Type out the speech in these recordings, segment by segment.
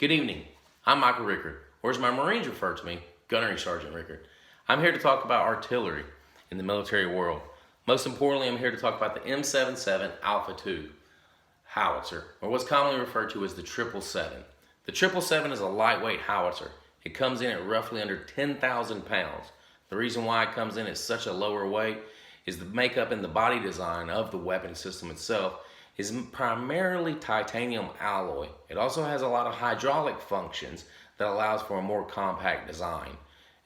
Good evening. I'm Michael Rickard, or as my Marines refer to me, Gunnery Sergeant Rickard. I'm here to talk about artillery in the military world. Most importantly, I'm here to talk about the M77 Alpha II Howitzer, or what's commonly referred to as the 777. The 777 is a lightweight howitzer. It comes in at roughly under 10,000 pounds. The reason why it comes in at such a lower weight is the makeup and the body design of the weapon system itself is primarily titanium alloy. It also has a lot of hydraulic functions that allows for a more compact design.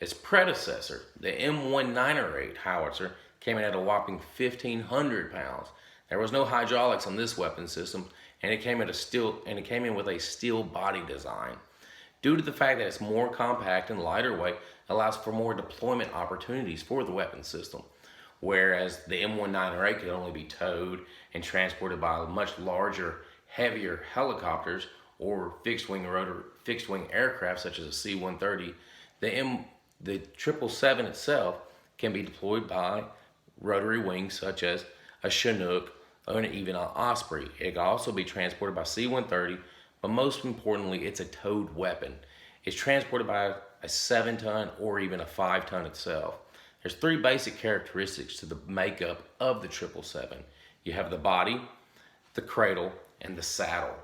Its predecessor, the M1908 howitzer, came in at a whopping 1,500 pounds. There was no hydraulics on this weapon system, and it came in with a steel body design. Due to the fact that it's more compact and lighter weight, allows for more deployment opportunities for the weapon system. Whereas the M1908 could only be towed and transported by much larger, heavier helicopters or fixed-wing aircraft such as a C-130, the 777 itself can be deployed by rotary wings such as a Chinook or even an Osprey. It can also be transported by C-130, but most importantly, it's a towed weapon. It's transported by a 7-ton or even a 5-ton itself. There's three basic characteristics to the makeup of the 777. You have the body, the cradle, and the saddle.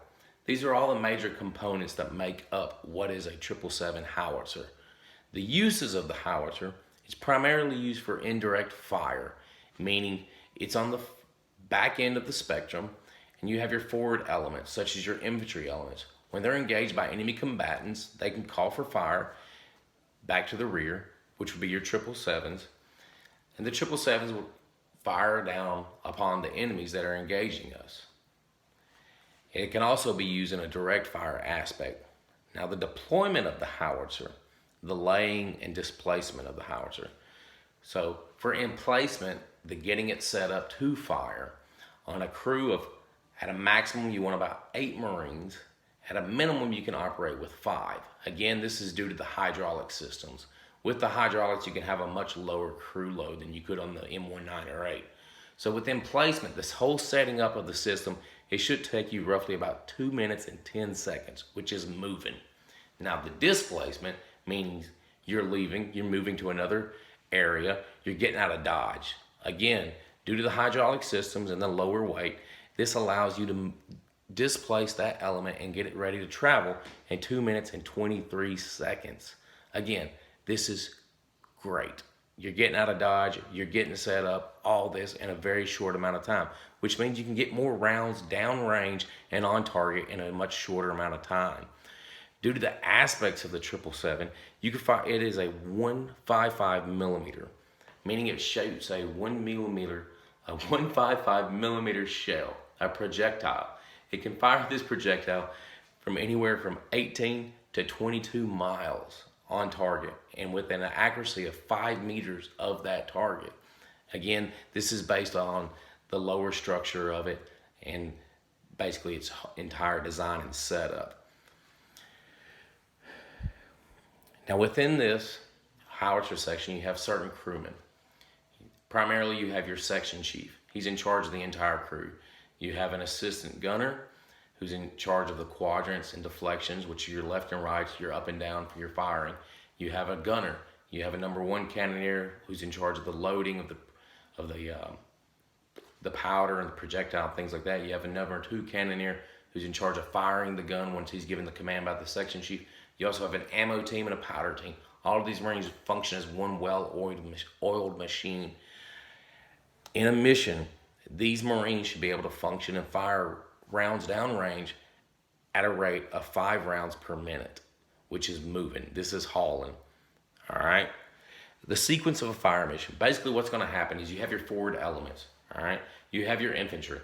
These are all the major components that make up what is a 777 howitzer. The uses of the howitzer is primarily used for indirect fire, meaning it's on the back end of the spectrum, and you have your forward elements, such as your infantry elements. When they're engaged by enemy combatants, they can call for fire back to the rear, which would be your 777s, and the 777s will fire down upon the enemies that are engaging us. It can also be used in a direct fire aspect. Now, the deployment of the howitzer, the laying and displacement of the howitzer. So for emplacement, the getting it set up to fire on a crew of, at a maximum, you want about 8 Marines. At a minimum, you can operate with 5. Again, this is due to the hydraulic systems. With the hydraulics, you can have a much lower crew load than you could on the M1908. So with emplacement, this whole setting up of the system, it should take you roughly about 2 minutes and 10 seconds, which is moving. Now the displacement means you're moving to another area, you're getting out of Dodge. Again, due to the hydraulic systems and the lower weight, this allows you to displace that element and get it ready to travel in 2 minutes and 23 seconds. Again, this is great. You're getting out of Dodge, you're getting set up, all this in a very short amount of time, which means you can get more rounds downrange and on target in a much shorter amount of time. Due to the aspects of the 777, you can find it is a 155 millimeter, meaning it shoots a 155 millimeter shell, a projectile. It can fire this projectile from anywhere from 18 to 22 miles on target and with an accuracy of 5 meters of that target. Again, this is based on the lower structure of it and basically its entire design and setup. Now within this howitzer section, you have certain crewmen. Primarily you have your section chief. He's in charge of the entire crew. You have an assistant gunner who's in charge of the quadrants and deflections, which are your left and right, your up and down for your firing. You have a gunner. You have a number 1 cannoneer who's in charge of the loading of the powder and the projectile, things like that. You have a number 2 cannoneer who's in charge of firing the gun once he's given the command by the section chief. You also have an ammo team and a powder team. All of these Marines function as one well-oiled machine. In a mission, these Marines should be able to function and fire rounds downrange at a rate of 5 rounds per minute, which is moving. This is hauling. All right. The sequence of a fire mission. Basically, what's going to happen is you have your forward elements. All right. You have your infantry.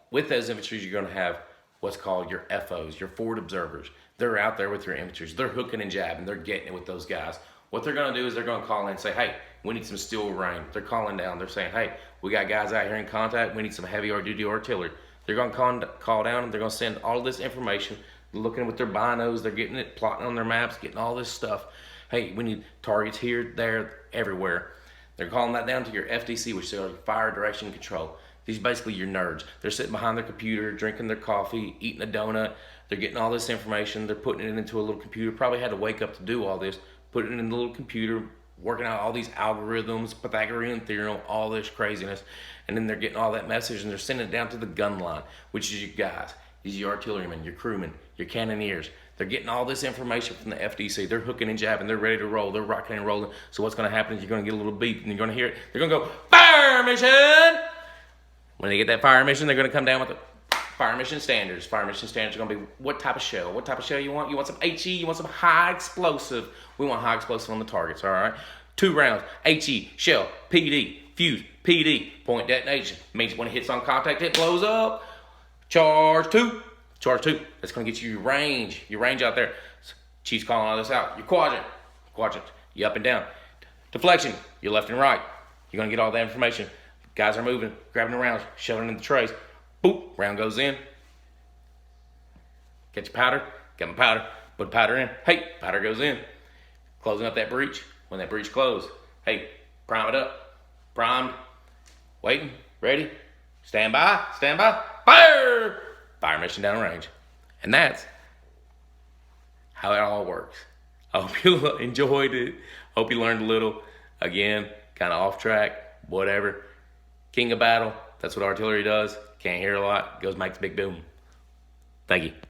With those infantry, you're going to have what's called your FOs, your forward observers. They're out there with your infantry. They're hooking and jabbing. They're getting it with those guys. What they're going to do is they're going to call in and say, hey, we need some steel rain. They're calling down. They're saying, hey, we got guys out here in contact. We need some heavy or duty artillery. They're going to call down and they're going to send all this information, looking with their binos. They're getting it, plotting on their maps, getting all this stuff. Hey, we need targets here, there, everywhere. They're calling that down to your FDC, which is your fire direction control. These are basically your nerds. They're sitting behind their computer, drinking their coffee, eating a donut. They're getting all this information. They're putting it into a little computer. Probably had to wake up to do all this. Putting it in the little computer, working out all these algorithms, Pythagorean theorem, all this craziness. And then they're getting all that message and they're sending it down to the gun line, which is you guys. These are your artillerymen, your crewmen, your cannoneers. They're getting all this information from the FDC. They're hooking and jabbing. They're ready to roll. They're rocking and rolling. So what's going to happen is you're going to get a little beep and you're going to hear it. They're going to go, fire mission! When they get that fire mission, they're going to come down with the fire mission standards. Fire mission standards are going to be what type of shell? What type of shell you want? You want some HE? You want some high explosive? We want high explosive on the targets, all right? 2 rounds, HE, shell, PD, fuse, PD, point detonation. Means when it hits on contact, it blows up. Charge 2. Charge 2. That's going to get you your range out there. Chief's calling all this out. Your quadrant. You up and down. Deflection. Your left and right. You're going to get all that information. Guys are moving, grabbing the rounds, shoving it in the trays. Boop, round goes in. Get your powder, get my powder, put powder in. Hey, powder goes in. Closing up that breech. When that breech closed, hey, prime it up. Primed, waiting, ready, stand by, fire! Fire mission downrange. And that's how it all works. I hope you enjoyed it. Hope you learned a little. Again, kind of off track, whatever. King of battle, that's what artillery does. Can't hear a lot, goes makes big boom. Thank you.